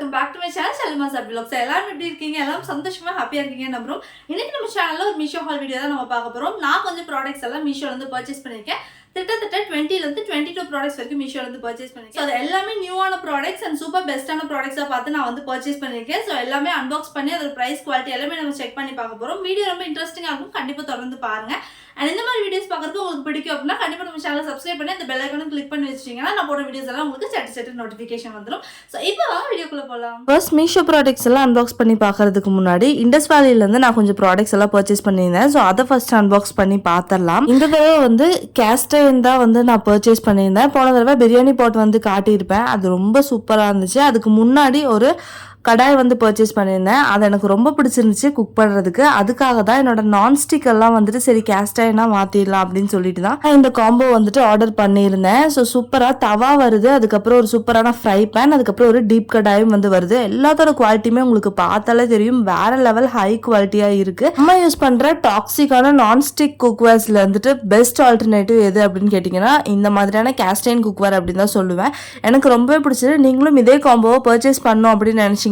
Welcome back to my channel Shalmas vlogs. எல்லாரும் எப்படி இருக்கீங்க? எல்லாரும் சந்தோஷமா ஹாப்பியா இருக்கீங்க நம்புறோம். இன்னைக்கு நம்ம சேனல்ல ஒரு மீஷோ ஹால் வீடியோ தான் நம்ம பார்க்க போறோம். நான் கொஞ்சம் ப்ராடக்ட்ஸ் எல்லாம் மீஷோல இருந்து பர்ச்சேஸ் பண்ணிருக்கேன். கிட்டத்தட்ட 20 ல இருந்து 22 ப்ராடக்ட்ஸ் வரைக்கும் மீஷோல இருந்து பர்ச்சேஸ் பண்ணிருக்கேன். அது எல்லாமே நியூவான ப்ராடக்ட்ஸ் அண்ட் சூப்பர் பெஸ்டான ப்ராடக்ட்ஸா பார்த்து நான் வந்து பர்ச்சேஸ் பண்ணிருக்கேன். சோ எல்லாமே அன்பாக்ஸ் பண்ணி அதோட பிரைஸ் குவாலிட்டி எல்லாமே நம்ம செக் பண்ணி பார்க்க போறோம். வீடியோ ரொம்ப இன்ட்ரெஸ்டிங்கா இருக்கும். கண்டிப்பா தொடர்ந்து பாருங்க. அண்ட் இந்த மாதிரி வீடியோஸ் பார்க்கறது உங்களுக்கு பிடிக்கும் அப்படின்னா கண்டிப்பா நம்ம சேனலை சப்ஸ்கிரைப் பண்ணி அந்த பெல் ஐகானை கிளிக் பண்ணி வச்சிட்டீங்கன்னா நான் போடுற வீடியோஸ் எல்லாம் உங்களுக்கு சட்டு நோட்டிஃபிகேஷன் வந்துடும். ஸோ இப்போ வீடியோக்குள்ள போகலாம். ஃபர்ஸ்ட் மீஷோ ப்ராடக்ட்ஸ் எல்லாம் அன்பாக்ஸ் பண்ணி பார்க்கறதுக்கு முன்னாடி இண்டஸ் வேலியிலேருந்து நான் கொஞ்சம் ப்ராடக்ட்ஸ் எல்லாம் பர்ச்சேஸ் பண்ணியிருந்தேன். ஸோ அதை ஃபர்ஸ்ட் அன்பாக்ஸ் பண்ணி பார்த்துடலாம். இந்த தடவை வந்து கேஸ்டைன் தான் வந்து நான் பர்ச்சேஸ் பண்ணியிருந்தேன். போன தடவை பிரியாணி பாட் வந்து காட்டியிருப்பேன். அது ரொம்ப சூப்பராக இருந்துச்சு. அதுக்கு முன்னாடி ஒரு கடாய் வந்து பர்ச்சேஸ் பண்ணியிருந்தேன். அது எனக்கு ரொம்ப பிடிச்சிருந்துச்சு குக் பண்ணுறதுக்கு. அதுக்காக தான் என்னோட நான்ஸ்டிக் எல்லாம் வந்துட்டு சரி கேஸ்டைனா மாற்றிடலாம் அப்படின்னு சொல்லிட்டு தான் இந்த காம்போ வந்துட்டு ஆர்டர் பண்ணியிருந்தேன். ஸோ சூப்பராக தவா வருது, அதுக்கப்புறம் ஒரு சூப்பரான ஃப்ரை பேன், அதுக்கப்புறம் ஒரு டீப் கடாயும் வந்து வருது. எல்லாத்தோட குவாலிட்டியுமே உங்களுக்கு பார்த்தாலே தெரியும் வேற லெவல் ஹை குவாலிட்டியாக இருக்குது. நம்ம யூஸ் பண்ணுற டாக்ஸிக்கான நான்ஸ்டிக் குக்வேர்ஸில் வந்துட்டு பெஸ்ட் ஆல்டர்னேட்டிவ் எது அப்படின்னு கேட்டிங்கன்னா இந்த மாதிரியான கேஸ்டைன் குக்வேர் அப்படின்னு தான் சொல்லுவேன். எனக்கு ரொம்பவே பிடிச்சது. நீங்களும் இதே காம்போவை பர்ச்சேஸ் பண்ணணும் அப்படின்னு நினச்சிங்கன்னா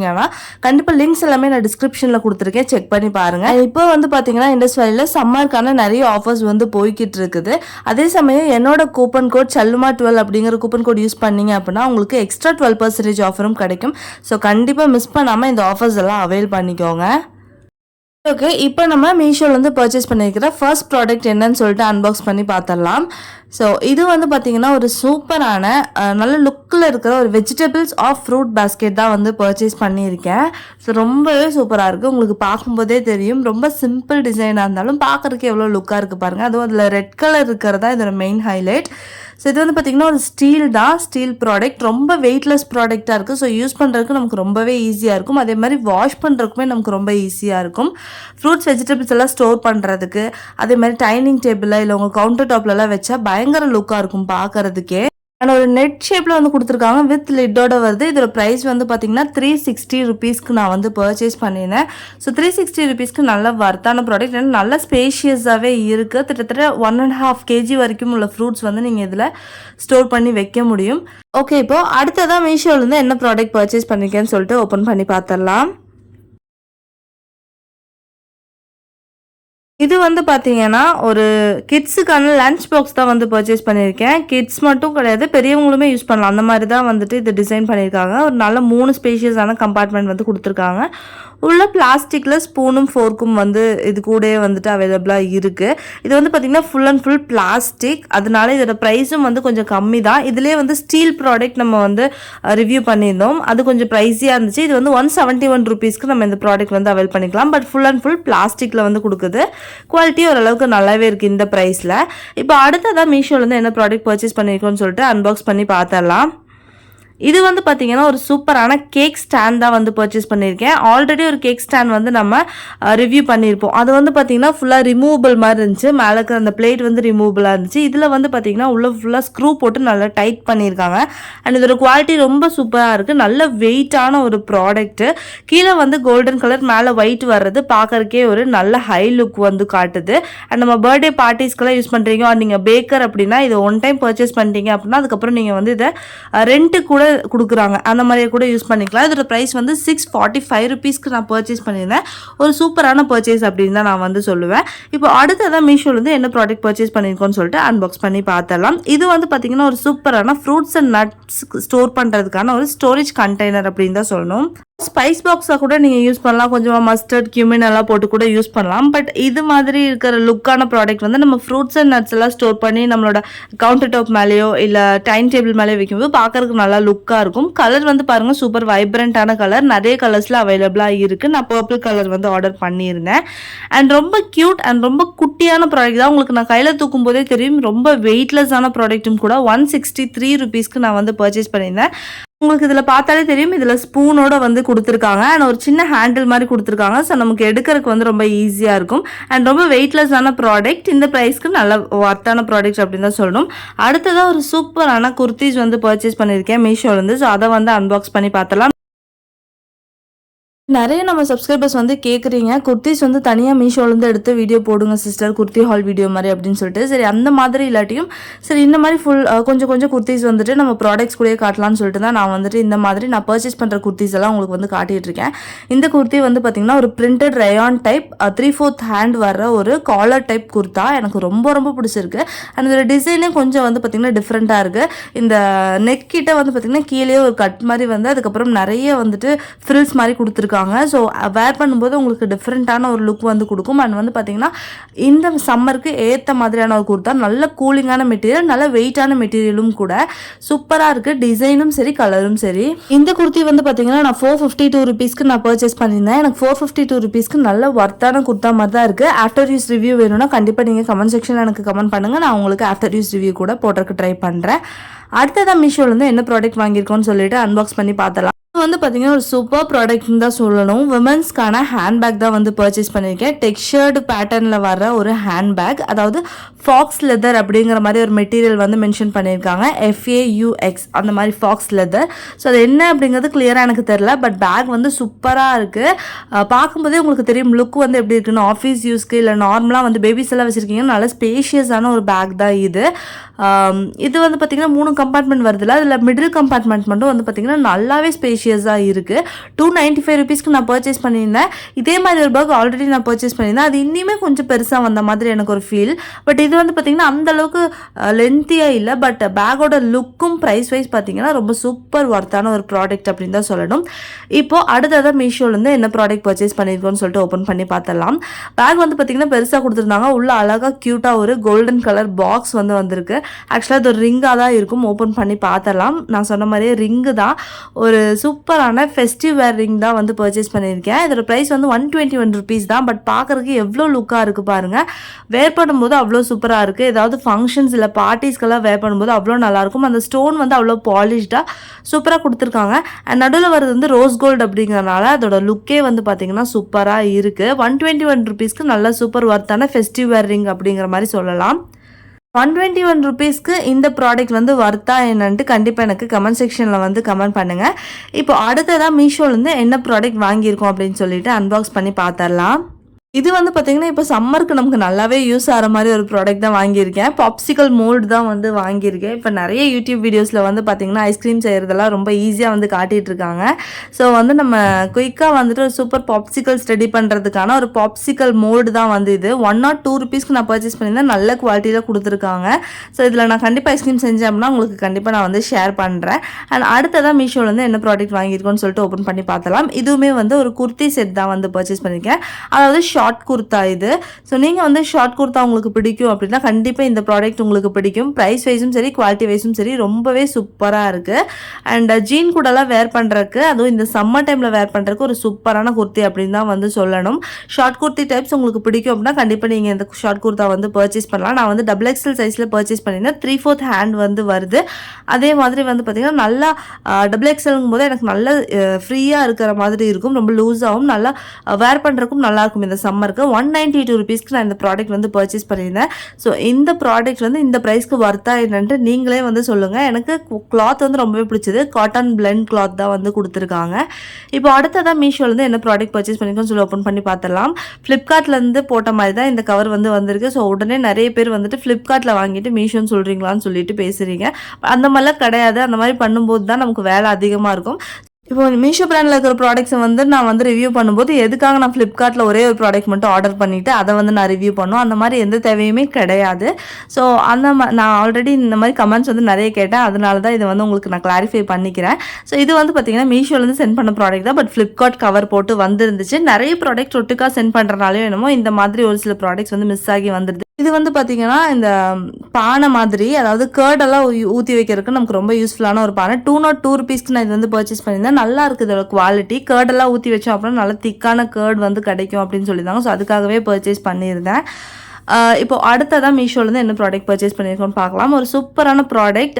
கண்டிப்பா லிங்க்ஸ் எல்லாமே நான் டிஸ்கிரிப்ஷன்ல கொடுத்துருக்கேன், செக் பண்ணி பாருங்க. இப்போ வந்து பாத்தீங்கன்னா இண்டஸ் வேலியில சம்மருக்கான நிறைய ஆஃபர்ஸ் வந்து போய்கிட்டு இருக்குது. அதே சமயம் என்னோட கூப்பன் கோட் சல்லுமா12 அப்படிங்கிற கூப்பன் கோட் யூஸ் பண்ணீங்க அப்படின்னா உங்களுக்கு எக்ஸ்ட்ரா 12% ஆஃபரும் கிடைக்கும். ஸோ கண்டிப்பா மிஸ் பண்ணாம இந்த ஆஃபர்ஸ் எல்லாம் அவைல் பண்ணிக்கோங்க. ஓகே, இப்போ நம்ம மீஷோலேருந்து பர்ச்சேஸ் பண்ணியிருக்கிற ஃபர்ஸ்ட் ப்ராடக்ட் என்னன்னு சொல்லிட்டு அன்பாக்ஸ் பண்ணி பார்த்துடலாம். ஸோ இது வந்து பார்த்தீங்கன்னா ஒரு சூப்பரான நல்ல லுக்கில் இருக்கிற ஒரு வெஜிடபிள்ஸ் ஆஃப் ஃப்ரூட் பேஸ்கெட் தான் வந்து பர்ச்சேஸ் பண்ணியிருக்கேன். ஸோ ரொம்பவே சூப்பராக இருக்குது. உங்களுக்கு பார்க்கும்போதே தெரியும் ரொம்ப சிம்பிள் டிசைனாக இருந்தாலும் பார்க்குறதுக்கு எவ்வளோ லுக்காக இருக்குது பாருங்கள். அதுவும் அதில் ரெட் கலர் இருக்கிறதா இதோட மெயின் ஹைலைட். ஸோ இது வந்து பார்த்திங்கன்னா ஒரு ஸ்டீல் தான், ஸ்டீல் ப்ராடக்ட். ரொம்ப வெயிட்லெஸ் ப்ராடக்டாக இருக்குது. ஸோ யூஸ் பண்ணுறதுக்கு நமக்கு ரொம்பவே ஈஸியாக இருக்கும். அதே மாதிரி வாஷ் பண்ணுறதுக்குமே நமக்கு ரொம்ப ஈஸியாக இருக்கும். ஃப்ரூட்ஸ் வெஜிடபிள்ஸ் எல்லாம் ஸ்டோர் பண்ணுறதுக்கு, அதே மாதிரி டைனிங் டேபிளில் இல்லை உங்கள் கவுண்டர் டாப்லலாம் வச்சா பயங்கர லுக்காக இருக்கும் பார்க்குறதுக்கே. அண்ட் ஒரு நெட் ஷேப்பில் வந்து கொடுத்துருக்காங்க, வித் லிட்டோட வருது. இதோட ப்ரைஸ் வந்து பார்த்தீங்கன்னா 360 ருபீஸ்க்கு நான் வந்து பர்ச்சேஸ் பண்ணியிருந்தேன். ஸோ 360 ருபீஸ்க்கு நல்ல வர்த்தான ப்ராடக்ட், நல்ல ஸ்பேஷியஸாகவே இருக்குது. கிட்டத்தட்ட 1.5 kg வரைக்கும் உள்ள ஃப்ரூட்ஸ் வந்து நீங்கள் இதில் ஸ்டோர் பண்ணி வைக்க முடியும். ஓகே, இப்போ அடுத்ததான் மீஷோலேருந்து என்ன ப்ராடக்ட் பர்ச்சேஸ் பண்ணியிருக்கேன்னு சொல்லிட்டு ஓப்பன் பண்ணி பார்த்துடலாம். இது வந்து பார்த்தீங்கன்னா ஒரு கிட்ஸுக்கான லஞ்ச் பாக்ஸ் தான் வந்து பர்ச்சேஸ் பண்ணியிருக்கேன். கிட்ஸ் மட்டும் கிடையாது, பெரியவங்களுமே யூஸ் பண்ணலாம். அந்த மாதிரி தான் வந்துட்டு இது டிசைன் பண்ணியிருக்காங்க. ஒரு நல்ல 3 ஸ்பேஷியஸான கம்பார்ட்மெண்ட் வந்து கொடுத்துருக்காங்க. உள்ள பிளாஸ்டிக்கில் ஸ்பூனும் ஃபோர்க்கும் வந்து இது கூட வந்துட்டு அவைலபிளாக இருக்குது. இது வந்து பார்த்திங்கன்னா ஃபுல் அண்ட் ஃபுல் பிளாஸ்டிக். அதனால இதோட ப்ரைஸும் வந்து கொஞ்சம் கம்மி தான். இதிலே வந்து ஸ்டீல் ப்ராடக்ட் நம்ம வந்து ரிவ்யூ பண்ணியிருந்தோம், அது கொஞ்சம் ப்ரைஸியாக இருந்துச்சு. இது வந்து 171 ருபீஸ்க்கு நம்ம இந்த ப்ராடக்ட் வந்து அவைல் பண்ணிக்கலாம். பட் ஃபுல் அண்ட் ஃபுல் பிளாஸ்டிக்கில் வந்து கொடுக்குது. குவாலிட்டி ஓரளவுக்கு நல்லாவே இருக்குது இந்த ப்ரைஸில். இப்போ அடுத்ததான் மீஷோலேருந்து என்ன ப்ராடக்ட் பர்ச்சேஸ் பண்ணியிருக்கோன்னு சொல்லிட்டு அன்பாக்ஸ் பண்ணி பார்த்துடலாம். இது வந்து பார்த்தீங்கன்னா ஒரு சூப்பரான கேக் ஸ்டாண்ட் தான் வந்து பர்ச்சேஸ் பண்ணியிருக்கேன். ஆல்ரெடி ஒரு கேக் ஸ்டாண்ட் வந்து நம்ம ரிவ்யூ பண்ணியிருப்போம். அது வந்து பார்த்தீங்கன்னா ஃபுல்லாக ரிமூவபிள் மாதிரி இருந்துச்சு. மேலே இருக்கிற அந்த பிளேட் வந்து ரிமூவபிளாக இருந்துச்சு. இதில் வந்து பார்த்தீங்கன்னா உள்ள ஃபுல்லாக ஸ்க்ரூ போட்டு நல்லா டைட் பண்ணியிருக்காங்க. அண்ட் இதோட குவாலிட்டி ரொம்ப சூப்பராக இருக்குது. நல்ல வெயிட்டான ஒரு ப்ராடக்ட்டு. கீழே வந்து கோல்டன் கலர், மேலே ஒயிட் வர்றது பார்க்கறக்கே ஒரு நல்ல ஹை லுக் வந்து காட்டுது. அண்ட் நம்ம பர்த்டே பார்ட்டிஸ்க்கெல்லாம் யூஸ் பண்ணுறீங்க, நீங்கள் பேக்கர் அப்படின்னா இதை ஒன் டைம் பர்ச்சேஸ் பண்ணிட்டீங்க அப்படின்னா அதுக்கப்புறம் நீங்கள் வந்து இதை ரெண்ட்டு கூட கொடுக்குறாங்க, அந்த மாதிரியே கூட யூஸ் பண்ணிக்கலாம். இதோட ப்ரைஸ் வந்து 645 ருபீஸ்க்கு நான் பர்ச்சேஸ் பண்ணியிருந்தேன். ஒரு சூப்பரான பர்ச்சேஸ் அப்படின்னு தான் நான் வந்து சொல்லுவேன். இப்போ அடுத்ததான் மீஷோலேருந்து என்ன ப்ராடக்ட் பர்ச்சேஸ் பண்ணியிருக்கோன்னு சொல்லிட்டு அன்பாக்ஸ் பண்ணி பார்த்தலாம். இது வந்து பார்த்தீங்கன்னா ஒரு சூப்பரான ஃப்ரூட்ஸ் அண்ட் நட்ஸ் ஸ்டோர் பண்ணுறதுக்கான ஒரு ஸ்டோரேஜ் கண்டெய்னர் அப்படின்னு தான் சொல்லணும். ஸ்பைஸ் பாக்ஸாக கூட நீங்கள் யூஸ் பண்ணலாம், கொஞ்சமாக மஸ்டர்ட் கியூமின் எல்லாம் போட்டு கூட யூஸ் பண்ணலாம். பட் இது மாதிரி இருக்கிற லுக்கான ப்ராடக்ட் வந்து நம்ம ஃப்ரூட்ஸ் அண்ட் நட்ஸ் எல்லாம் ஸ்டோர் பண்ணி நம்மளோட கவுண்டர் டாப் மேலேயோ இல்லை டைனிங் டேபிள் மேலேயோ வைக்கும்போது பார்க்கறதுக்கு நல்லா லுக்காக இருக்கும். கலர் வந்து பாருங்கள் சூப்பர் வைப்ரண்ட்டான கலர், நிறைய கலர்ஸில் அவைலபிளாக இருக்குது. நான் பர்பிள் கலர் வந்து ஆர்டர் பண்ணியிருந்தேன். அண்ட் ரொம்ப க்யூட் அண்ட் ரொம்ப குட்டியான ப்ராடக்ட் தான். உங்களுக்கு நான் கையில் தூக்கும் போதே தெரியும் ரொம்ப வெயிட்லெஸ்ஸான ப்ராடக்ட்டும் கூட. 163 ருபீஸ்க்கு நான் வந்து பர்ச்சேஸ் பண்ணியிருந்தேன். உங்களுக்கு இதில் பார்த்தாலே தெரியும் இதில் ஸ்பூனோட வந்து கொடுத்துருக்காங்க. அண்ட் ஒரு சின்ன ஹேண்டில் மாதிரி கொடுத்துருக்காங்க. ஸோ நமக்கு எடுக்கிறதுக்கு வந்து ரொம்ப ஈஸியாக இருக்கும். அண்ட் ரொம்ப வெயிட்லெஸ்ஸான ப்ராடக்ட். இந்த ப்ரைஸ்க்கு நல்ல ஒர்த்தான ப்ராடக்ட் அப்படின்னு தான் சொல்லணும். அடுத்ததாக ஒரு சூப்பரான குர்த்திஸ் வந்து பர்ச்சேஸ் பண்ணியிருக்கேன் மீஷோலேருந்து. ஸோ அதை வந்து அன்பாக்ஸ் பண்ணி பார்த்தலாம். நிறைய நம்ம சப்ஸ்கிரைபர்ஸ் வந்து கேட்குறீங்க, குர்த்திஸ் வந்து தனியாக மீஷோலேருந்து எடுத்து வீடியோ போடுங்க சிஸ்டர், குர்த்தி ஹால் வீடியோ மாதிரி அப்படின்னு சொல்லிட்டு. சரி, அந்த மாதிரி இல்லாட்டியும் சரி இந்த மாதிரி கொஞ்சம் கொஞ்சம் குர்த்திஸ் வந்துட்டு நம்ம ப்ராடக்ட்ஸ் கூட காட்டலாம்னு சொல்லிட்டு தான் நான் வந்துட்டு இந்த மாதிரி நான் பர்ச்சேஸ் பண்ணுற குர்த்திஸ் எல்லாம் உங்களுக்கு வந்து காட்டிகிட்டு இருக்கேன். இந்த குர்த்தி வந்து பார்த்திங்கன்னா ஒரு பிரிண்டட் ரயான் டைப் 3/4 ஹேண்ட் வர்ற ஒரு காலர் டைப் குர்த்தா. எனக்கு ரொம்ப ரொம்ப பிடிச்சிருக்கு. அண்ட் இதோட டிசைனே கொஞ்சம் வந்து பார்த்திங்கன்னா டிஃப்ரெண்ட்டாக இருக்குது. இந்த நெக் கிட்ட வந்து பார்த்திங்கன்னா கீழே ஒரு கட் மாதிரி வந்து அதுக்கப்புறம் நிறைய வந்துட்டு ஃப்ரில்ஸ் மாதிரி கொடுத்துருக்காங்க. ஸோ வேர் பண்ணும்போது உங்களுக்கு டிஃப்ரெண்ட்டான ஒரு லுக் வந்து கொடுக்கும். அண்ட் வந்து பார்த்தீங்கன்னா இந்த சம்மருக்கு ஏற்ற மாதிரியான ஒரு குர்த்தா, நல்ல கூலிங்கான மெட்டீரியல், நல்ல வெயிட்டான மெட்டீரியலும் கூட, சூப்பராக இருக்குது. டிசைனும் சரி கலரும் சரி. இந்த குர்த்தி வந்து பார்த்தீங்கன்னா நான் 452 ருபீஸ்க்கு நான் பர்ச்சேஸ் பண்ணியிருந்தேன். எனக்கு 452 ருபீஸ்க்கு நல்ல ஒர்த்தான குர்த்தா மாதிரி தான் இருக்குது. ஆஃப்டர் யூஸ் ரிவ்யூ வேணும்னா கண்டிப்பாக நீங்கள் கமெண்ட் செக்ஷனில் எனக்கு கமெண்ட் பண்ணுங்கள். நான் உங்களுக்கு ஆஃப்டர் யூஸ் ரிவ்யூ கூட போடுறதுக்கு ட்ரை பண்ணுறேன். அடுத்ததான் மீஷோலேருந்து என்ன ப்ராடக்ட் வாங்கியிருக்கோன்னு சொல்லிட்டு அன்பாக்ஸ் பண்ணி பார்த்தலாம். வந்து பார்த்தீங்கன்னா ஒரு சூப்பர் ப்ராடக்ட்னு தான் சொல்லணும். விமன்ஸ்க்கான ஹேண்ட்பேக் தான் வந்து பர்ச்சேஸ் பண்ணியிருக்கேன். டெக்ஸ்சர்டு பேட்டர்னில் வர ஒரு ஹேண்ட்பேக், அதாவது ஃபாக்ஸ் லெதர் அப்படிங்கிற மாதிரி ஒரு மெட்டீரியல் வந்து மென்ஷன் பண்ணியிருக்காங்க. FAUX அந்த மாதிரி ஃபாக்ஸ் லெதர். ஸோ அது என்ன அப்படிங்கிறது கிளியராக எனக்கு தெரில. பட் பேக் வந்து சூப்பராக இருக்குது. பார்க்கும்போதே உங்களுக்கு தெரியும் லுக் வந்து எப்படி இருக்குன்னு. ஆஃபீஸ் யூஸ்க்கு இல்லை நார்மலாக வந்து பேபிஸ் எல்லாம் வச்சுருக்கீங்கன்னா நல்ல ஸ்பேஷியஸான ஒரு பேக் தான் இது. இது வந்து பார்த்திங்கன்னா 3 கம்பார்ட்மெண்ட் வருதுல்ல, அதில் மிடில் கம்பார்ட்மெண்ட் மட்டும் வந்து பார்த்திங்கன்னா நல்லாவே ஸ்பேஷியஸாக இருக்குது. 295 ருபீஸ்க்கு நான் பர்ச்சேஸ் பண்ணியிருந்தேன். இதே மாதிரி ஒரு பேக் ஆல்ரெடி நான் பர்ச்சேஸ் பண்ணியிருந்தேன். அது இன்னுமே கொஞ்சம் பெருசாக வந்த மாதிரி எனக்கு ஒரு ஃபீல். பட் இது வந்து பார்த்திங்கன்னா அந்தளவுக்கு லென்த்தியாக இல்லை. பட் பேக்கோட லுக்கும் ப்ரைஸ் வைஸ் பார்த்திங்கன்னா ரொம்ப சூப்பர் ஒர்த்தான ஒரு ப்ராடக்ட் அப்படின்னு தான் சொல்லணும். இப்போது அடுத்ததாக மீஷோலேருந்து என்ன ப்ராடக்ட் பர்ச்சேஸ் பண்ணியிருக்கோன்னு சொல்லிட்டு ஓப்பன் பண்ணி பார்த்தலாம். பேக் வந்து பார்த்திங்கன்னா பெருசாக கொடுத்துருந்தாங்க. உள்ள அழகாக க்யூட்டாக ஒரு கோல்டன் கலர் பாக்ஸ் வந்து வந்திருக்கு. ஆக்சுவலாக அது ஒரு ரிங்காக தான் இருக்கும். ஓப்பன் பண்ணி பார்த்தலாம். நான் சொன்ன மாதிரியே ரிங்கு தான். ஒரு சூப்பரான ஃபெஸ்டிவ் வேர் ரிங் தான் வந்து பர்ச்சேஸ் பண்ணியிருக்கேன். இதோட ப்ரைஸ் வந்து 121 ருபீஸ் தான். பட் பார்க்குறதுக்கு எவ்வளோ லுக்காக இருக்குது பாருங்கள். வேர் பண்ணும்போது அவ்வளோ சூப்பராக இருக்குது. ஏதாவது ஃபங்க்ஷன்ஸ் இல்லை பார்ட்டிஸ்க்கெல்லாம் வேர் பண்ணும்போது அவ்வளோ நல்லாயிருக்கும். அந்த ஸ்டோன் வந்து அவ்வளோ பாலிஷ்டாக சூப்பராக கொடுத்துருக்காங்க. அண்ட் நடுவில் வர்றது வந்து ரோஸ் கோல்டு அப்படிங்கிறனால அதோட லுக்கே வந்து பார்த்திங்கன்னா சூப்பராக இருக்குது. 121 ருபீஸ்க்கு நல்ல சூப்பர் ஒர்த்தான ஃபெஸ்டிவ் வேர் ரிங் அப்படிங்கிற மாதிரி சொல்லலாம். 121 ருபீஸ்க்கு இந்த ப்ராடக்ட் வந்து வர்த்தா என்னன்ட்டு கண்டிப்பாக எனக்கு கமெண்ட் செக்ஷனில் வந்து கமெண்ட் பண்ணுங்கள். இப்போ அடுத்ததாக மீஷோலேருந்து என்ன ப்ராடக்ட் வாங்கியிருக்கோம் அப்படின்னு சொல்லிட்டு அன்பாக்ஸ் பண்ணி பார்த்துடலாம். இது வந்து பார்த்திங்கன்னா இப்போ சம்மருக்கு நமக்கு நல்லாவே யூஸ் ஆகிற மாதிரி ஒரு ப்ராடக்ட் தான் வாங்கியிருக்கேன். பாப்சிக்கல் மோல்டு தான் வந்து வாங்கியிருக்கேன். இப்போ நிறைய யூடியூப் வீடியோஸில் வந்து பார்த்திங்கன்னா ஐஸ்கிரீம் செய்கிறதெல்லாம் ரொம்ப ஈஸியாக வந்து காட்டிகிட்டு இருக்காங்க. ஸோ வந்து நம்ம குயிக்காக வந்துட்டு ஒரு சூப்பர் பாப்சிக்கல்ஸ் ரெடி பண்ணுறதுக்கான ஒரு பாப்சிக்கல் மோல்டு தான் வந்து இது. 102 ருபீஸ்க்கு நான் பர்ச்சேஸ் பண்ணியிருந்தேன். நல்ல குவாலிட்டியில் கொடுத்துருக்காங்க. ஸோ இதில் நான் கண்டிப்பாக ஐஸ்கிரீம் செஞ்சேன் அப்படின்னா உங்களுக்கு கண்டிப்பாக நான் வந்து ஷேர் பண்ணுறேன். அண்ட் அடுத்ததாக மீஷோலேருந்து என்ன ப்ராடக்ட் வாங்கியிருக்கோன்னு சொல்லிட்டு ஓப்பன் பண்ணி பார்த்தலாம். இதுவுமே வந்து ஒரு குர்த்தி செட் தான் வந்து பர்ச்சேஸ் பண்ணியிருக்கேன். அதாவது ஷார்ட் குர்த்தா இது. ஸோ நீங்கள் வந்து ஷார்ட் குர்த்தா உங்களுக்கு பிடிக்கும் அப்படின்னா கண்டிப்பாக இந்த ப்ராடக்ட் உங்களுக்கு பிடிக்கும். ப்ரைஸ் வைஸும் சரி குவாலிட்டி வைஸும் சரி ரொம்பவே சூப்பராக இருக்குது. அண்ட் ஜீன் கூடலாம் வேர் பண்ணுறதுக்கு, அதுவும் இந்த சம்மர் டைமில் வேர் பண்ணுறதுக்கு ஒரு சூப்பரான குர்த்தி அப்படின்னு தான் வந்து சொல்லணும். ஷார்ட் குர்த்தி டைப்ஸ் உங்களுக்கு பிடிக்கும் அப்படின்னா கண்டிப்பாக நீங்கள் இந்த ஷார்ட் குர்த்தா வந்து பர்ச்சேஸ் பண்ணலாம். நான் வந்து XXL சைஸில் பர்ச்சேஸ் பண்ணியிருந்தேன். 3/4 ஹேண்ட் வந்து வருது. அதே மாதிரி வந்து பார்த்திங்கன்னா நல்லா XXLங்கும் போது எனக்கு நல்ல ஃப்ரீயாக இருக்கிற மாதிரி இருக்கும். ரொம்ப லூஸாகவும் நல்லா வேர் பண்ணுறதுக்கும் நல்லாயிருக்கும். இந்த சம்மருக்கு 192 ருபீஸ்க்கு நான் இந்த ப்ராடக்ட் வந்து பர்ச்சேஸ் பண்ணியிருந்தேன். ஸோ இந்த ப்ராடக்ட் வந்து இந்த ப்ரைஸ்க்கு வர்த்தா என்னன்ட்டு நீங்களே வந்து சொல்லுங்கள். எனக்கு கிளாத் வந்து ரொம்பவே பிடிச்சது. காட்டன் பிளெண்ட் கிளாத் தான் வந்து கொடுத்துருக்காங்க. இப்போ அடுத்ததாக மீஷோலேருந்து என்ன ப்ராடக்ட் பர்ச்சேஸ் பண்ணியிருக்கோன்னு சொல்லி ஓப்பன் பண்ணி பார்த்துடலாம். ஃப்ளிப்கார்ட்லேருந்து போட்ட மாதிரி தான் இந்த கவர் வந்து வந்திருக்கு. ஸோ உடனே நிறைய பேர் வந்துட்டு ஃப்ளிப்கார்ட்டில் வாங்கிட்டு மீஷோன்னு சொல்கிறீங்களான்னு சொல்லிட்டு பேசுகிறீங்க. அந்த மாதிரிலாம் கிடையாது. அந்த மாதிரி பண்ணும்போது தான் நமக்கு வேலை அதிகமாக இருக்கும். இப்போ மீஷோ பிராண்டில் இருக்கிற ப்ராடக்ட்ஸை வந்து நான் வந்து ரிவ்யூ பண்ணும்போது எதுக்காக நான் ஃப்ளிப்கார்ட்டில் ஒரே ஒரு ப்ராடக்ட் மட்டும் ஆர்டர் பண்ணிவிட்டு அதை வந்து நான் ரிவ்யூ பண்ணும், அந்த மாதிரி எந்த தேவையுமே கிடையாது. ஸோ நான் ஆல்ரெடி இந்த மாதிரி கமெண்ட்ஸ் வந்து நிறைய கேட்டேன். அதனால தான் இதை வந்து உங்களுக்கு நான் கிளாரிஃபை பண்ணிக்கிறேன். ஸோ இது வந்து பார்த்திங்கன்னா மீஷோலேருந்து சென்ட் பண்ண ப்ராடக்ட் தான். பட் ஃப்ளிப்கார்ட் கவர் போட்டு வந்துருந்துச்சு. நிறைய ப்ராடக்ட் ஒட்டுக்காக சென்ட் பண்ணுறனாலையும் என்னமோ இந்த மாதிரி ஒரு சில ப்ராடக்ட்ஸ் வந்து மிஸ் ஆகி வந்துடுது. இது வந்து பார்த்திங்கன்னா இந்த பானை மாதிரி, அதாவது கேர்டெல்லாம் ஊற்றி வைக்கிறதுக்கு நமக்கு ரொம்ப யூஸ்ஃபுல்லான ஒரு பானை. 202 ருபீஸ்க்கு நான் இது வந்து பர்ச்சேஸ் பண்ணியிருந்தேன். நல்லா இருக்குது இதோட குவாலிட்டி. கேர்டெல்லாம் ஊற்றி வச்சோம் அப்படின்னா நல்லா திக்கான கேர்ட் வந்து கிடைக்கும் அப்படின்னு சொல்லியிருந்தாங்க. ஸோ அதுக்காகவே பர்ச்சேஸ் பண்ணியிருந்தேன். இப்போ அடுத்ததான் மீஷோலேருந்து என்ன ப்ராடக்ட் பர்ச்சேஸ் பண்ணியிருக்கோன்னு பார்க்கலாம். ஒரு சூப்பரான ப்ராடக்ட்,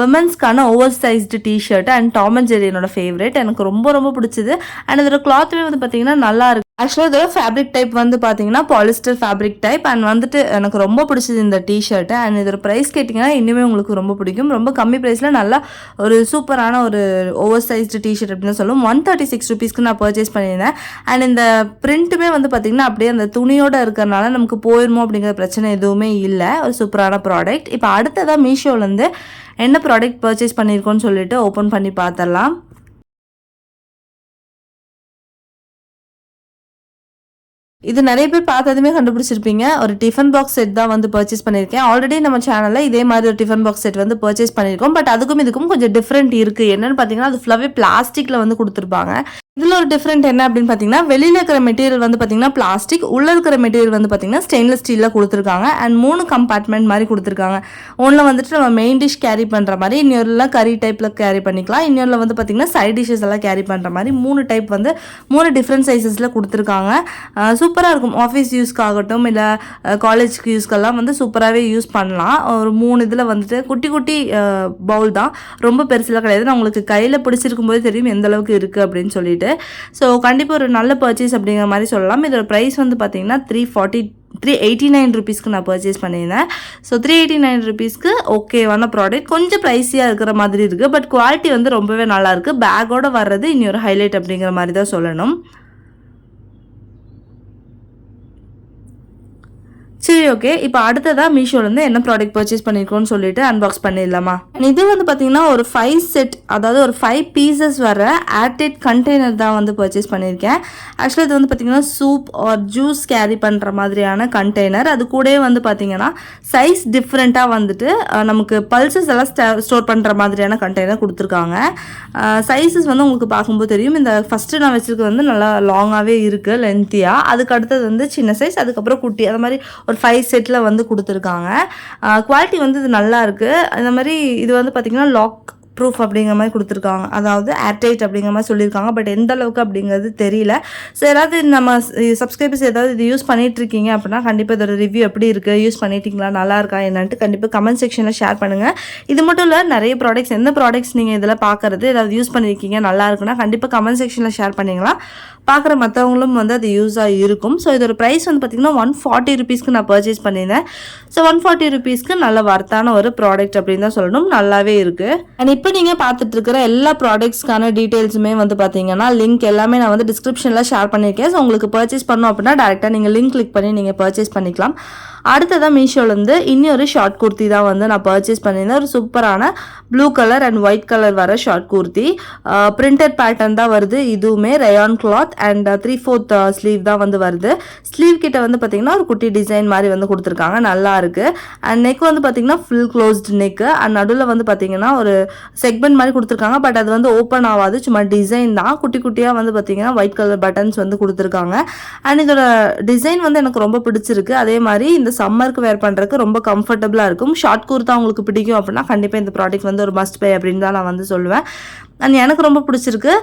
விமன்ஸ்க்கான over sized t-shirt and Tom and Jerry என்னோட ஃபேவரட். எனக்கு ரொம்ப ரொம்ப பிடிச்சது. அண்ட் இதோட கிளாத்துமே வந்து பார்த்திங்கன்னா நல்லா இருக்குது. ஆக்சுவலாக இதோட ஃபேப்ரிக் டைப் வந்து பார்த்தீங்கன்னா பாலிஸ்டர் ஃபேப்ரிக் டைப் அண்ட் வந்துட்டு எனக்கு ரொம்ப பிடிச்சது இந்த டிஷர்ட்டு அண்ட் இதோட ப்ரைஸ் கேட்டிங்கன்னா இன்னுமே உங்களுக்கு ரொம்ப பிடிக்கும். ரொம்ப கம்மி ப்ரைஸில் நல்லா ஒரு சூப்பரான ஒரு ஓவர் சைஸ்டு டிஷர்ட் அப்படின்னு சொல்லும். 136 ருபீஸ்க்கு நான் பர்ச்சேஸ் பண்ணியிருந்தேன். அண்ட் இந்த பிரிண்ட்டுமே வந்து பார்த்திங்கன்னா அப்படியே அந்த துணியோடு இருக்கிறனால நமக்கு போயிருமோ அப்படிங்கிற பிரச்சனை எதுவுமே இல்லை. ஒரு சூப்பரான ப்ராடக்ட். இப்போ அடுத்ததாக மீஷோலேருந்து என்ன ப்ராடக்ட் பர்ச்சேஸ் பண்ணியிருக்கோன்னு சொல்லிட்டு ஓப்பன் பண்ணி பார்த்துடலாம். இது நிறைய பேர் பார்த்ததுமே கண்டுபிடிச்சிருப்பீங்க. ஒரு டிஃபன் பாக்ஸ் செட் தான் வந்து பர்ச்சேஸ் பண்ணியிருக்கேன். ஆல்ரெடி நம்ம சேனலில் இதே மாதிரி ஒரு டிஃபன் பாக்ஸ் செட் வந்து பர்ச்சேஸ் பண்ணியிருக்கோம். பட் அதுக்கும் இதுக்கும் கொஞ்சம் டிஃப்ரெண்ட் இருக்குது. என்னென்னு பார்த்தீங்கன்னா அது ஃபுல்லாகவே பிளாஸ்டிக்கில் வந்து கொடுத்துருப்பாங்க. இதில் ஒரு டிஃப்ரெண்ட் என்ன அப்படின்னு பார்த்தீங்கன்னா வெளியில் இருக்கிற மெட்டீரியல் வந்து பார்த்தீங்கன்னா பிளாஸ்டிக், உள்ளே இருக்கிற மெட்டீரியல் வந்து பார்த்தீங்கன்னா ஸ்டெயின்லெஸ் ஸ்டீலில் கொடுத்துருக்காங்க. அண்ட் 3 கம்பார்ட்மெண்ட் மாதிரி கொடுத்துருக்காங்க. ஒன்றில் வந்துட்டு நம்ம மெயின் டிஷ் கேரி பண்ணுற மாதிரி, இன்னொருலாம் கறி டைப்பில் கேரி பண்ணிக்கலாம், இன்னொரு வந்து பார்த்தீங்கன்னா சைட் டிஷ்ஷஸ் எல்லாம் கேரி பண்ணுற மாதிரி 3 டைப் வந்து 3 டிஃப்ரெண்ட் சைஸஸில் கொடுத்துருக்காங்க. சூப்பராக இருக்கும். ஆஃபீஸ் யூஸ்க்காகட்டும் இல்லை காலேஜ்க்கு யூஸ்க்கெல்லாம் வந்து சூப்பராகவே யூஸ் பண்ணலாம். ஒரு 3 இதில் வந்துட்டு குட்டி குட்டி பவுல் தான், ரொம்ப பெருசில் கிடையாது. நான் உங்களுக்கு கையில் பிடிச்சிருக்கும் போது தெரியும் எந்த அளவுக்கு இருக்குது அப்படின்னு சொல்லிட்டு. ஸோ கண்டிப்பாக ஒரு நல்ல பர்ச்சேஸ் அப்படிங்கிற மாதிரி சொல்லலாம். இதோட ப்ரைஸ் வந்து பார்த்தீங்கன்னா 389 ருபீஸ்க்கு நான் பர்ச்சேஸ் பண்ணியிருந்தேன். ஸோ 389 ருபீஸ்க்கு ஓகேவான ப்ராடக்ட். கொஞ்சம் ப்ரைஸியாக இருக்கிற மாதிரி இருக்குது, பட் குவாலிட்டி வந்து ரொம்பவே நல்லாயிருக்கு. பேக்கோடு வர்றது இன்னொரு ஹைலைட் அப்படிங்கிற மாதிரி தான் சொல்லணும். சரி, ஓகே. இப்போ அடுத்ததாக மீஷோலேருந்து என்ன ப்ராடக்ட் பர்ச்சேஸ் பண்ணியிருக்கோன்னு சொல்லிட்டு அன்பாக்ஸ் பண்ணிடலாமா? இது வந்து பார்த்தீங்கன்னா ஒரு 5 செட், அதாவது ஒரு 5 பீசஸ் வர ஏர்டைட் கண்டெய்னர் தான் வந்து பர்ச்சேஸ் பண்ணியிருக்கேன். ஆக்சுவலாக இது வந்து பார்த்தீங்கன்னா சூப் ஆர் ஜூஸ் கேரி பண்ணுற மாதிரியான கண்டெய்னர். அது கூட வந்து பார்த்தீங்கன்னா சைஸ் டிஃப்ரெண்ட்டாக வந்துட்டு நமக்கு பல்சஸ் எல்லாம் ஸ்டோர் பண்ணுற மாதிரியான கண்டெய்னர் கொடுத்துருக்காங்க. சைஸஸ் வந்து உங்களுக்கு பார்க்கும்போது தெரியும். இந்த ஃபஸ்ட்டு நான் வச்சுருக்கிறது வந்து நல்லா லாங்காகவே இருக்குது, லென்த்தியாக. அதுக்கு அடுத்தது வந்து சின்ன சைஸ், அதுக்கப்புறம் குட்டி, அது மாதிரி ஒரு 5 செட்டில் வந்து கொடுத்துருக்காங்க. குவாலிட்டி வந்து இது நல்லா இருக்குது. அந்த மாதிரி இது வந்து பார்த்திங்கன்னா லாக் ப்ரூஃப் அப்படிங்கிற மாதிரி கொடுத்துருக்காங்க, அதாவது ஏர்டைட் அப்படிங்கிற மாதிரி சொல்லியிருக்காங்க. பட் எந்த அளவுக்கு அப்படிங்கிறது தெரியல. ஸோ ஏதாவது நம்ம சப்ஸ்கிரைபர்ஸ் ஏதாவது இது யூஸ் பண்ணிகிட்ருக்கீங்க அப்படின்னா கண்டிப்பாக இதோட ரிவ்யூ எப்படி இருக்குது, யூஸ் பண்ணிட்டீங்களா, நல்லா இருக்கா என்னன்ட்டு கண்டிப்பாக கமெண்ட் செக்ஷனில் ஷேர் பண்ணுங்கள். இது மட்டும் இல்லை, நிறைய ப்ராடக்ட்ஸ், எந்த ப்ராடக்ட்ஸ் நீங்கள் இதில் பார்க்குறது ஏதாவது யூஸ் பண்ணியிருக்கீங்க நல்லா இருக்குன்னா கண்டிப்பாக கமெண்ட் செக்ஷனில் ஷேர் பண்ணிங்களா, பார்க்குற மற்றவங்களும் வந்து அது யூஸாக இருக்கும். ஸோ இதோட ப்ரைஸ் வந்து பார்த்திங்கன்னா 140 ருபீஸ்க்கு நான் பர்ச்சேஸ் பண்ணியிருந்தேன். ஸோ 140 ருபீஸ்க்கு நல்ல வர்த்தான ஒரு ப்ராடக்ட் அப்படின்னு தான் சொல்லணும். நல்லாவே இருக்குது. அண்ட் இப்போ நீங்கள் பார்த்துட்டு இருக்கிற எல்லா ப்ராடக்ட்ஸ்க்கான டீட்டெயில்ஸுமே வந்து பார்த்தீங்கன்னா லிங்க் எல்லாமே நான் வந்து டிஸ்கிரிப்ஷனில் ஷேர் பண்ணியிருக்கேன். ஸோ உங்களுக்கு பர்ச்சேஸ் பண்ணணும் அப்படின்னா டேரெக்டாக நீங்கள் லிங்க் கிளிக் பண்ணி நீங்கள் பர்ச்சேஸ் பண்ணிக்கலாம். அடுத்ததான் மீஷோலேருந்து இன்னொரு ஷார்ட் குர்த்தி தான் வந்து நான் பர்ச்சேஸ் பண்ணியிருந்தேன். ஒரு சூப்பரான blue colour and white colour வர ஷார்ட் குர்த்தி. பிரிண்டட் பேட்டர்ன் தான் வருது. இதுவுமே ரயான் கிளாத் அண்ட் 3/4 ஸ்லீவ் தான் வந்து வருது. ஸ்லீவ் கிட்ட வந்து பார்த்தீங்கன்னா ஒரு குட்டி டிசைன் மாதிரி வந்து கொடுத்துருக்காங்க, நல்லா இருக்கு. அண்ட் நெக் வந்து பார்த்தீங்கன்னா ஃபுல் க்ளோஸ்டு நெக்கு. அண்ட் நடுவில் வந்து பார்த்தீங்கன்னா ஒரு செக்மெண்ட் மாதிரி கொடுத்துருக்காங்க. பட் அது வந்து ஓப்பன் ஆகாது, சும்மா டிசைன் தான். குட்டி குட்டியாக வந்து பார்த்தீங்கன்னா ஒயிட் கலர் பட்டன்ஸ் வந்து கொடுத்துருக்காங்க. அண்ட் இதோட டிசைன் வந்து எனக்கு ரொம்ப பிடிச்சிருக்கு. அதே மாதிரி இந்த சம்மருக்கு வேர் பண்ணுறதுக்கு ரொம்ப கம்ஃபர்டபுளாக இருக்கும். ஷார்ட் குர்த்தா உங்களுக்கு பிடிக்கும் அப்படின்னா கண்டிப்பாக இந்த ப்ராடக்ட் வந்து ஒரு மஸ்ட் பை அப்படின்னு தான் நான் வந்து சொல்லுவேன். அண்ட் எனக்கு ரொம்ப பிடிச்சிருக்கு.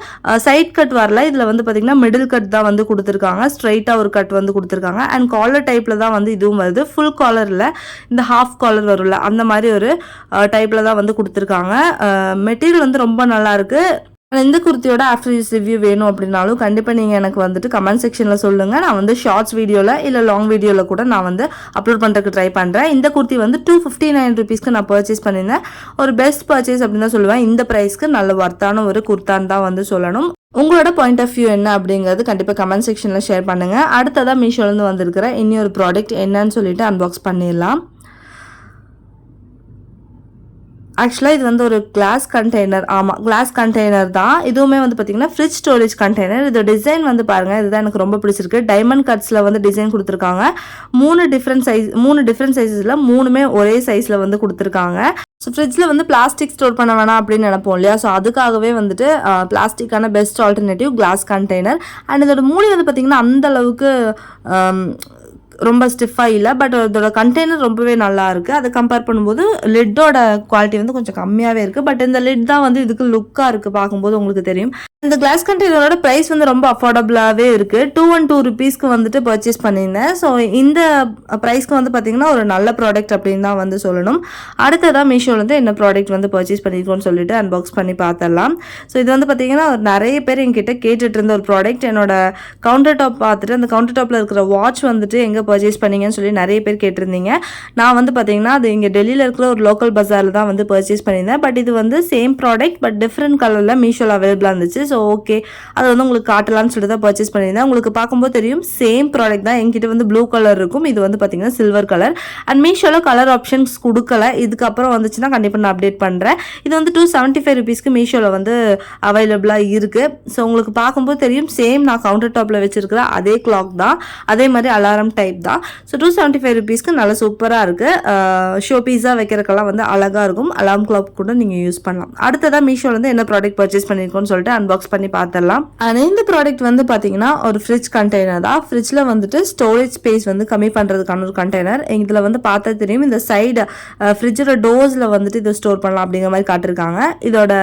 சைட் கட் வரல, இதில் வந்து பார்த்திங்கன்னா மிடில் கட் தான் வந்து கொடுத்துருக்காங்க. ஸ்ட்ரைட்டாக ஒரு கட் வந்து கொடுத்துருக்காங்க. அண்ட் காலர் டைப்பில் தான் வந்து இதுவும் வருது. ஃபுல் காலரில் இந்த ஹாஃப் காலர் வரும்ல, அந்த மாதிரி ஒரு டைப்பில் தான் வந்து கொடுத்துருக்காங்க. மெட்டீரியல் வந்து ரொம்ப நல்லாயிருக்கு. இந்த குர்த்தியோட ஆஃப்டர் யூஸ் ரிவ்யூ வேணும் அப்படின்னாலும் கண்டிப்பாக நீங்கள் எனக்கு வந்துட்டு கமெண்ட் செக்ஷனில் சொல்லுங்கள். நான் வந்து ஷார்ட்ஸ் வீடியோவில் இல்லை லாங் வீடியோவில் கூட நான் வந்து அப்லோட் பண்ணுறதுக்கு ட்ரை பண்ணுறேன். இந்த குர்த்தி வந்து 259 ருபீஸ்க்கு நான் பர்ச்சேஸ் பண்ணியிருந்தேன். ஒரு பெஸ்ட் பர்ச்சேஸ் அப்படின்னு தான் சொல்லுவேன். இந்த ப்ரைஸ்க்கு நல்ல வர்த்தான ஒரு குர்த்தான்னு தான் வந்து சொல்லணும். உங்களோட பாயிண்ட் ஆஃப் வியூ என்ன அப்படிங்கிறது கண்டிப்பாக கமெண்ட் செக்ஷனில் ஷேர் பண்ணுங்கள். அடுத்ததாக மீஷோலேருந்து வந்திருக்கிற இன்னொரு ப்ராடக்ட் என்னன்னு சொல்லிட்டு அன்பாக்ஸ் பண்ணிடலாம். ஆக்சுவலாக இது வந்து ஒரு கிளாஸ் கண்டெய்னர். ஆமாம், கிளாஸ் கண்டெய்னர் தான். இதுவுமே வந்து பார்த்திங்கன்னா ஃப்ரிட்ஜ் ஸ்டோரேஜ் கண்டெய்னர். இதோட டிசைன் வந்து பாருங்கள், இதுதான் எனக்கு ரொம்ப பிடிச்சிருக்கு. டைமண்ட் கட்ஸில் வந்து டிசைன் கொடுத்துருக்காங்க. 3 டிஃப்ரெண்ட் சைஸஸில் 3மே ஒரே சைஸில் வந்து கொடுத்துருக்காங்க. ஸோ ஃப்ரிட்ஜில் வந்து பிளாஸ்டிக் ஸ்டோர் பண்ண வேணாம் அப்படின்னு நினைப்போம் இல்லையா? ஸோ அதுக்காகவே வந்துட்டு பிளாஸ்டிக்கான best alternative glass container. And இதோட மூடி வந்து பார்த்திங்கன்னா அந்தளவுக்கு ரொம்ப ஸ்டிஃபாக இல்லை, பட் அதோட கண்டெய்னர் ரொம்பவே நல்லா இருக்குது. அதை கம்பேர் பண்ணும்போது லிட்டோட குவாலிட்டி வந்து கொஞ்சம் கம்மியாகவே இருக்குது. பட் இந்த லிட் தான் வந்து இதுக்கு லுக்காக இருக்குது, பார்க்கும்போது உங்களுக்கு தெரியும். இந்த கிளாஸ் கண்டெய்னரோட ப்ரைஸ் வந்து ரொம்ப அஃபோர்டபுளாகவே இருக்குது. 212 rupeesக்கு வந்துட்டு பர்ச்சேஸ் பண்ணியிருந்தேன். ஸோ இந்த ப்ரைஸ்க்கு வந்து பார்த்திங்கன்னா ஒரு நல்ல ப்ராடக்ட் அப்படின்னு தான் வந்து சொல்லணும். அடுத்ததாக மீஷோலேருந்து என்ன ப்ராடக்ட் வந்து பர்ச்சேஸ் பண்ணியிருக்கோன்னு சொல்லிட்டு அன்பாக்ஸ் பண்ணி பார்த்துடலாம். ஸோ இது வந்து பார்த்திங்கன்னா நிறைய பேர் என்கிட்ட கேட்டுட்டு இருந்த ஒரு ப்ராடக்ட். என்னோட கவுண்டர் டாப் பார்த்துட்டு அந்த கவுண்டர் டாப்பில் இருக்கிற வாட்ச் வந்துட்டு எங்கே பர்ச்சேஸ் பண்ணீங்கன்னு சொல்லி நிறைய பேர் கேட்டிருந்தீங்க. நான் வந்து பார்த்திங்கன்னா அது இங்கே டெல்லியில் இருக்கிற ஒரு லோக்கல் பஜாரில் தான் வந்து பர்ச்சேஸ் பண்ணியிருந்தேன். பட் இது வந்து சேம் ப்ராடக்ட் பட் டிஃப்ரெண்ட் கலரில் மீஷோவில் அவைலபிளாக இருந்துச்சு. ஸோ ஓகே, அதை வந்து உங்களுக்கு காட்டலான்னு சொல்லிட்டு தான் பர்ச்சேஸ் பண்ணியிருந்தேன். உங்களுக்கு பார்க்கும்போது தெரியும் சேம் ப்ராடக்ட் தான். என்கிட்ட வந்து ப்ளூ கலர் இருக்கும், இது வந்து பார்த்தீங்கன்னா சில்வர் கலர். அண்ட் மீஷோவில் கலர் ஆப்ஷன்ஸ் கொடுக்கல. இதுக்கப்புறம் வந்துச்சுன்னா கண்டிப்பாக நான் அப்டேட் பண்ணுறேன். இது வந்து 275 rupeesக்கு மீஷோவில் வந்து அவைலபிளாக இருக்குது. ஸோ உங்களுக்கு பார்க்கும்போது தெரியும் சேம் நான் கவுண்டர் டாப்பில் வச்சுருக்கிற அதே கிளாக் தான், அதே மாதிரி அலாரம் டைப் தான். ஸோ 275 rupeesக்கு நல்லா சூப்பராக இருக்குது. ஷோ பீஸாக வைக்கிறதுக்கெல்லாம் வந்து அழகாக இருக்கும். அலாரம் கிளாக் கூட நீங்கள் யூஸ் பண்ணலாம். அடுத்ததாக மீஷோலேருந்து என்ன ப்ராடக்ட் பர்ச்சேஸ் பண்ணியிருக்கோன்னு சொல்லிட்டு அன்பாக்ஸ் பண்ணி பார்த்துடலாம். அண்ட் இந்த ப்ராடக்ட் வந்து பார்த்தீங்கன்னா ஒரு ஃப்ரிட்ஜ் கண்டெய்னர் தான். ஃப்ரிட்ஜில் வந்துட்டு ஸ்டோரேஜ் ஸ்பேஸ் வந்து கம்மி பண்ணுறதுக்கான ஒரு கண்டெய்னர். இதில் வந்து பார்த்தா தெரியும் இந்த சைடு ஃப்ரிட்ஜோட டோர்ஸில் வந்துட்டு இதை ஸ்டோர் பண்ணலாம் அப்படிங்கிற மாதிரி காட்டிருக்காங்க. இதோட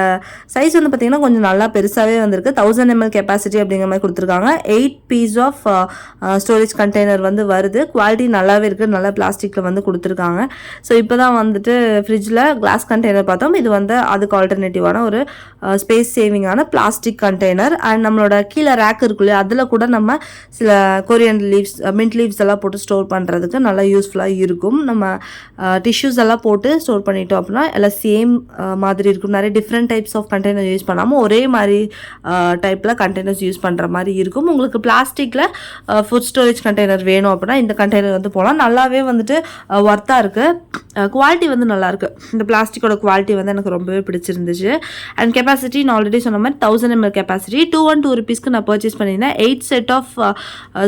சைஸ் வந்து பார்த்தீங்கன்னா கொஞ்சம் நல்லா பெருசாகவே வந்திருக்கு. 1000 ml கெப்பாசிட்டி அப்படிங்கிற மாதிரி கொடுத்துருக்காங்க. 8 பீஸ் ஆஃப் ஸ்டோரேஜ் கண்டெய்னர் வந்து வருது. குவாலிட்டி நல்லாவே இருக்குது, நல்லா பிளாஸ்டிக்கில் வந்து கொடுத்துருக்காங்க. ஸோ இப்போ தான் வந்துட்டு ஃப்ரிட்ஜில் கிளாஸ் கண்டெய்னர் பார்த்தோம். இது வந்து அதுக்கு ஆல்டர்னேட்டிவான ஒரு ஸ்பேஸ் சேவிங்கான பிளாஸ்டிக் கண்டெய்னர். அண்ட் நம்மளோட கீழே ரேக் இருக்குல்லையா, அதில் கூட நம்ம சில கொரியண்டர் லீவ்ஸ், மின்ட் லீவ்ஸ் எல்லாம் போட்டு ஸ்டோர் பண்ணுறதுக்கு நல்லா யூஸ்ஃபுல்லாக இருக்கும். நம்ம டிஷ்யூஸ் எல்லாம் போட்டு ஸ்டோர் பண்ணிட்டோம் அப்படின்னா எல்லாம் சேம் மாதிரி இருக்கும். நிறைய different types of container use பண்ணாமல் ஒரே மாதிரி டைப்பில் கண்டெய்னர்ஸ் யூஸ் பண்ணுற மாதிரி இருக்கும். உங்களுக்கு பிளாஸ்டிக்கில் ஃபுட் ஸ்டோரேஜ் கண்டெய்னர் வேணும் அப்படின்னா இந்த கண்டெய்னர் வந்து போகலாம். நல்லாவே வந்துட்டு ஒர்த்தாக இருக்குது. குவாலிட்டி வந்து நல்லாயிருக்கு. இந்த பிளாஸ்டிக்கோட குவாலிட்டி வந்து எனக்கு ரொம்பவே பிடிச்சிருந்துச்சு. அண்ட் கெப்பாசிட்டி நான் ஆல்ரெடி சொன்ன மாதிரி 1000 ml கெப்பாசிட்டி. 212 rupeesக்கு நான் பர்ச்சேஸ் பண்ணியிருந்தேன். 8 செட் ஆஃப்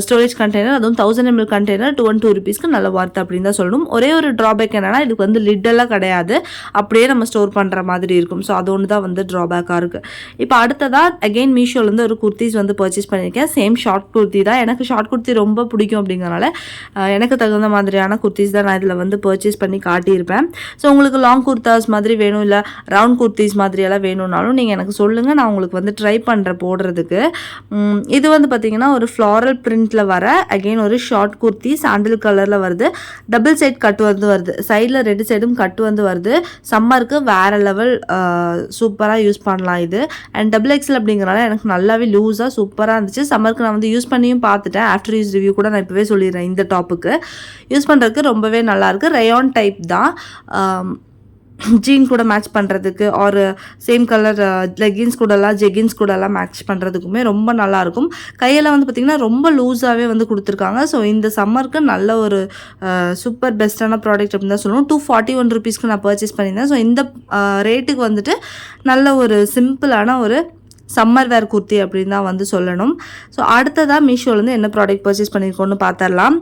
ஸ்டோரேஜ் கண்டெய்னர், அதுவும் 1000 ml கண்டெய்னர் 212 rupeesக்கு நல்ல ஒர்த் அப்படின்னு தான் சொல்லணும். ஒரே ஒரு ட்ராபேக் என்னன்னா இதுக்கு வந்து லிட்டெல்லாம் கிடையாது, அப்படியே நம்ம ஸ்டோர் பண்ணுற மாதிரி இருக்கும். ஸோ அது ஒன்று தான் வந்து ட்ராபேக்காக இருக்குது. இப்போ அடுத்ததாக அகெயின் மீஷோலேருந்து ஒரு குர்த்திஸ் வந்து பர்ச்சேஸ் பண்ணியிருக்கேன். சேம் ஷார்ட் குர்த்தி தான். எனக்கு ஷார்ட் குர்த்தி ரொம்ப பிடிக்கும் அப்படிங்கிறனால எனக்கு தகுந்த மாதிரியான குர்த்திஸ் தான் நான் இதில் வந்து பர்ச்சேஸ் பண்ணி காட்டியிருப்பேன். ஸோ உங்களுக்கு லாங் குர்த்தாஸ் மாதிரி வேணும், இல்லை ரவுண்ட் குர்த்திஸ் மாதிரியெல்லாம் வேணும்னாலும் நீங்கள் எனக்கு சொல்லுங்கள், நான் உங்களுக்கு வந்து ட்ரை பண்ணுறேன் போடுறதுக்கு. இது வந்து பார்த்திங்கன்னா ஒரு ஃப்ளாரல் பிரிண்டில் வர அகெயின் ஒரு ஷார்ட் குர்த்தி சாண்டில் கலரில் வருது. டபுள் சைட் கட்டு வந்து வருது, சைடில் 2 சைடும் கட்டு வந்து வருது. சம்மருக்கு வேறு லெவல் சூப்பராக யூஸ் பண்ணலாம் இது. அண்ட் XXL அப்படிங்கிறனால எனக்கு நல்லாவே லூஸாக சூப்பராக இருந்துச்சு. சம்மருக்கு நான் வந்து யூஸ் பண்ணியும் பார்த்துட்டேன். ஆஃப்டர் யூஸ் ரிவ்யூ கூட நான் இப்போவே சொல்லிடுறேன். இந்த டாப்புக்கு யூஸ் பண்ணுறதுக்கு ரொம்பவே நல்லாயிருக்கு. ரயான் டைப் தான். ஜீன் கூட மேட்ச் பண்ணுறதுக்கு ஒரு சேம் கலர் லெகின்ஸ் கூடலாம் ஜெகின்ஸ் கூடலாம் மேட்ச் பண்ணுறதுக்குமே ரொம்ப நல்லாயிருக்கும். கையெல்லாம் வந்து பார்த்திங்கன்னா ரொம்ப லூஸாகவே வந்து கொடுத்துருக்காங்க. ஸோ இந்த சம்மருக்கு நல்ல ஒரு சூப்பர் பெஸ்ட்டான ப்ராடக்ட் அப்படின்னு தான் சொல்லணும். 241 rupeesக்கு நான் பர்ச்சேஸ் பண்ணியிருந்தேன். ஸோ இந்த ரேட்டுக்கு வந்துட்டு நல்ல ஒரு சிம்பிளான ஒரு சம்மர் வேர் குர்த்தி அப்படின்னு தான் வந்து சொல்லணும். ஸோ அடுத்ததாக மீஷோலேருந்து என்ன ப்ராடக்ட் பர்ச்சேஸ் பண்ணியிருக்கோன்னு பார்த்துடலாம்.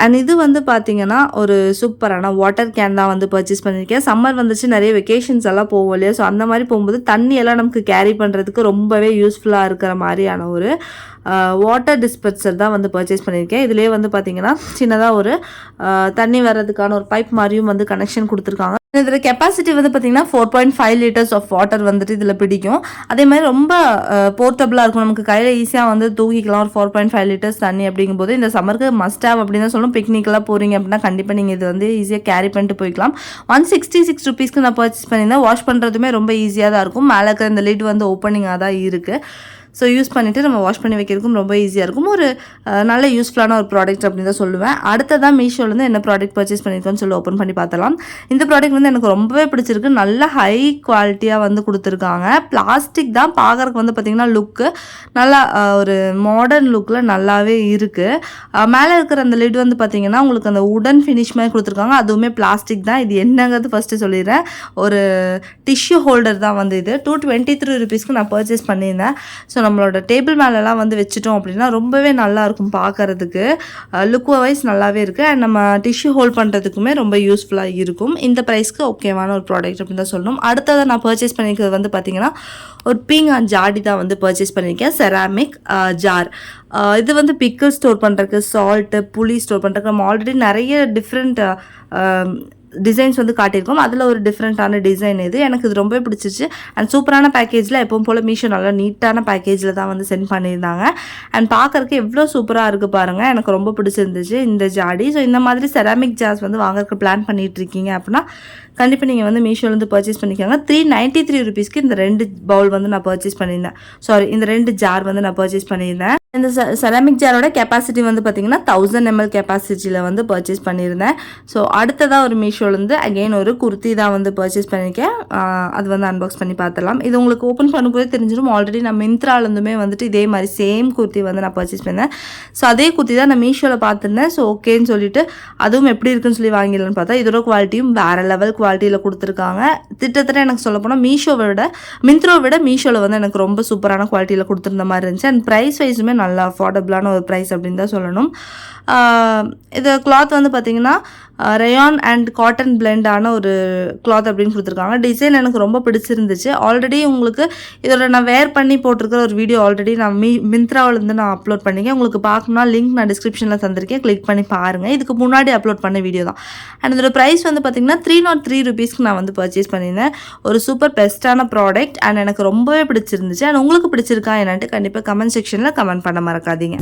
அண்ட் இது வந்து பார்த்திங்கன்னா ஒரு சூப்பரான வாட்டர் கேன் தான் வந்து பர்ச்சேஸ் பண்ணியிருக்கேன். சம்மர் வந்துச்சு, நிறைய வெக்கேஷன்ஸ் எல்லாம் போவோம் இல்லையா. ஸோ அந்த மாதிரி போகும்போது தண்ணியெல்லாம் நமக்கு கேரி பண்ணுறதுக்கு ரொம்பவே யூஸ்ஃபுல்லாக இருக்கிற மாதிரியான ஒரு வாட்டர் டிஸ்பென்சர் தான் வந்து பர்ச்சேஸ் பண்ணியிருக்கேன். இதிலே வந்து பார்த்திங்கன்னா சின்னதாக ஒரு தண்ணி வர்றதுக்கான ஒரு பைப் மாதிரியும் வந்து கனெக்ஷன் கொடுத்துருக்காங்க. இதில் கெப்பாசிட்டி வந்து பார்த்திங்கன்னா 4.5 liters ஆஃப் வாட்டர் வந்துட்டு இதில் பிடிக்கும். அதே மாதிரி ரொம்ப போர்ட்டபுளாக இருக்கும், நமக்கு கையில் ஈஸியாக வந்து தூக்கிக்கலாம். ஒரு 4.5 liters தண்ணி அப்படிங்கும்போது இந்த சம்மருக்கு மஸ்ட் ஹேவ் அப்படின்னு தான் சொல்லணும். பிக்னிக்கெலாம் போகிறீங்க அப்படின்னா கண்டிப்பாக நீங்கள் இது வந்து ஈஸியாக கேரி பண்ணிட்டு போய்க்கலாம். 166 rupeesக்கு நான் பர்ச்சேஸ் பண்ணியிருந்தேன். வாஷ் பண்ணுறதுமே ரொம்ப ஈஸியாக தான் இருக்கும். மேலே இருக்கிற இந்த லிட் வந்து ஓப்பனிங்காக தான் இருக்குது. ஸோ யூஸ் பண்ணிவிட்டு நம்ம வாஷ் பண்ணி வைக்கிறதுக்கும் ரொம்ப ஈஸியாக இருக்கும். ஒரு நல்ல யூஸ்ஃபுல்லான ஒரு ப்ராடக்ட் அப்படின்னு தான் சொல்லுவேன். அடுத்ததான் மீஷோலேருந்து என்ன ப்ராடக்ட் பர்ச்சேஸ் பண்ணியிருக்கோன்னு சொல்லி ஓப்பன் பண்ணி பார்த்தலாம். இந்த ப்ராடக்ட் வந்து எனக்கு ரொம்பவே பிடிச்சிருக்கு. நல்ல ஹை குவாலிட்டியாக வந்து கொடுத்துருக்காங்க. பிளாஸ்டிக் தான், பார்க்குறதுக்கு வந்து பார்த்திங்கன்னா லுக்கு நல்லா ஒரு மாடர்ன் லுக்கில் நல்லாவே இருக்குது. மேலே இருக்கிற அந்த லிட் வந்து பார்த்திங்கன்னா உங்களுக்கு அந்த உடன் ஃபினிஷ் மாதிரி கொடுத்துருக்காங்க. அதுவுமே பிளாஸ்டிக் தான். இது என்னங்கிறது ஃபஸ்ட்டு சொல்லிடுறேன். ஒரு டிஷ்யூ ஹோல்டர் தான் வந்து இது. 223 rupeesக்கு நான் பர்ச்சேஸ் பண்ணியிருந்தேன். ஸோ நம்மளோட டேபிள் மேலெலாம் வந்து வச்சுட்டோம் அப்படின்னா ரொம்பவே நல்லாயிருக்கும் பார்க்குறதுக்கு. லுக் வைஸ் நல்லாவே இருக்குது. அண்ட் நம்ம டிஷ்யூ ஹோல்ட் பண்ணுறதுக்குமே ரொம்ப யூஸ்ஃபுல்லாக இருக்கும். இந்த ப்ரைஸ்க்கு ஓகேவான ஒரு ப்ராடக்ட் அப்படின்னு தான் சொல்லணும். அடுத்ததை நான் பர்ச்சேஸ் பண்ணியிருக்கிறது வந்து பார்த்திங்கன்னா ஒரு பீங்கான் ஜாடி தான் வந்து பர்ச்சேஸ் பண்ணியிருக்கேன். Ceramic jar. இது வந்து பிக்கிள் ஸ்டோர் பண்ணுறதுக்கு, சால்ட்டு, புளி ஸ்டோர் பண்ணுறதுக்கு நம்ம ஆல்ரெடி நிறைய டிஃப்ரெண்ட் டிசைன்ஸ் வந்து காட்டியிருக்கோம். அதில் ஒரு டிஃப்ரெண்ட்டான டிசைன் இது. எனக்கு இது ரொம்பவே பிடிச்சிச்சு. அண்ட் சூப்பரான பேக்கேஜில் எப்பவும் போல் மீஷோ நல்லா நீட்டான பேக்கேஜில் தான் வந்து சென்ட் பண்ணியிருந்தாங்க. அண்ட் பார்க்குறதுக்கு எவ்வளோ சூப்பராக இருக்குது பாருங்கள். எனக்கு ரொம்ப பிடிச்சிருந்துச்சு இந்த ஜாடி. ஸோ இந்த மாதிரி செராமிக் ஜார்ஸ் வந்து வாங்குறதுக்கு பிளான் பண்ணிகிட்டு இருக்கீங்க அப்படின்னா கண்டிப்பாக நீங்கள் வந்து மீஷோலேருந்து பர்ச்சேஸ் பண்ணிக்கோங்க. 393 ருபீஸ்க்கு இந்த 2 பவுல் வந்து நான் பர்ச்சேஸ் பண்ணியிருந்தேன். சாரி, இந்த 2 ஜார் வந்து நான் பர்ச்சேஸ் பண்ணியிருந்தேன். இந்த செராமிக் ஜாரோட கெப்பாசிட்டி வந்து பார்த்திங்கன்னா 1000 ml கெப்பாசிட்டியில் வந்து பர்ச்சேஸ் பண்ணியிருந்தேன். ஸோ அடுத்ததாக ஒரு மீஷோலேருந்து அகெயின் ஒரு குர்த்தி தான் வந்து பர்ச்சேஸ் பண்ணியிருக்கேன். அது வந்து அன்பாக்ஸ் பண்ணி பார்த்துடலாம். இது உங்களுக்கு ஓப்பன் பண்ணும்போது தெரிஞ்சிடும். ஆல்ரெடி நான் மிந்த்ராலேருந்துமே வந்துட்டு இதே மாதிரி சேம் குர்த்தி வந்து நான் பர்ச்சேஸ் பண்ணியிருந்தேன். ஸோ அதே குர்த்தி தான் நான் மீஷோவில் பார்த்துருந்தேன். ஸோ ஓகேன்னு சொல்லிட்டு அதுவும் எப்படி இருக்குன்னு சொல்லி வாங்கிடலான்னு பார்த்தா இதோட குவாலிட்டியும் வேறு லெவல் குவாலிட்டியில் கொடுத்துருக்காங்க. திட்டத்தட்ட எனக்கு சொல்ல போனால் மிந்த்ரோவை விட மீஷோவில் வந்து எனக்கு ரொம்ப சூப்பரான குவாலிட்டியில் கொடுத்துருந்த மாதிரி இருந்துச்சு. அண்ட் ப்ரைஸ் வைஸுமே நல்லா அஃபோர்டபுளான ஒரு ப்ரைஸ் அப்படின்னு தான் சொல்லணும். இது கிளாத் வந்து பார்த்திங்கன்னா ரயான் அண்ட் காட்டன் பிளெண்டான ஒரு கிளாத் அப்படின்னு கொடுத்துருக்காங்க. டிசைன் எனக்கு ரொம்ப பிடிச்சிருந்துச்சு. ஆல்ரெடி உங்களுக்கு இதோட நான் வேர் பண்ணி போட்டிருக்கிற ஒரு வீடியோ ஆல்ரெடி நான் மிந்த்ராவிலேருந்து நான் அப்லோட் பண்ணிக்கேன். உங்களுக்கு பார்க்கணும்னா லிங்க் நான் டிஸ்கிரிப்ஷனில் தந்திருக்கேன். கிளிக் பண்ணி பாருங்கள். இதுக்கு முன்னாடி அப்லோட் பண்ண வீடியோ தான். அண்ட் இதோட ப்ரைஸ் வந்து பார்த்திங்கன்னா 303 ருபீஸ்க்கு நான் வந்து பர்ச்சேஸ் பண்ணியிருந்தேன். ஒரு சூப்பர் பெஸ்ட்டான ப்ராடக்ட் அண்ட் எனக்கு ரொம்பவே பிடிச்சிருந்துச்சு. அண்ட் உங்களுக்கு பிடிச்சிருக்கா என்னன்ட்டு கண்டிப்பாக கமெண்ட் செக்ஷனில் கமெண்ட் பண்ண மறக்காதீங்க.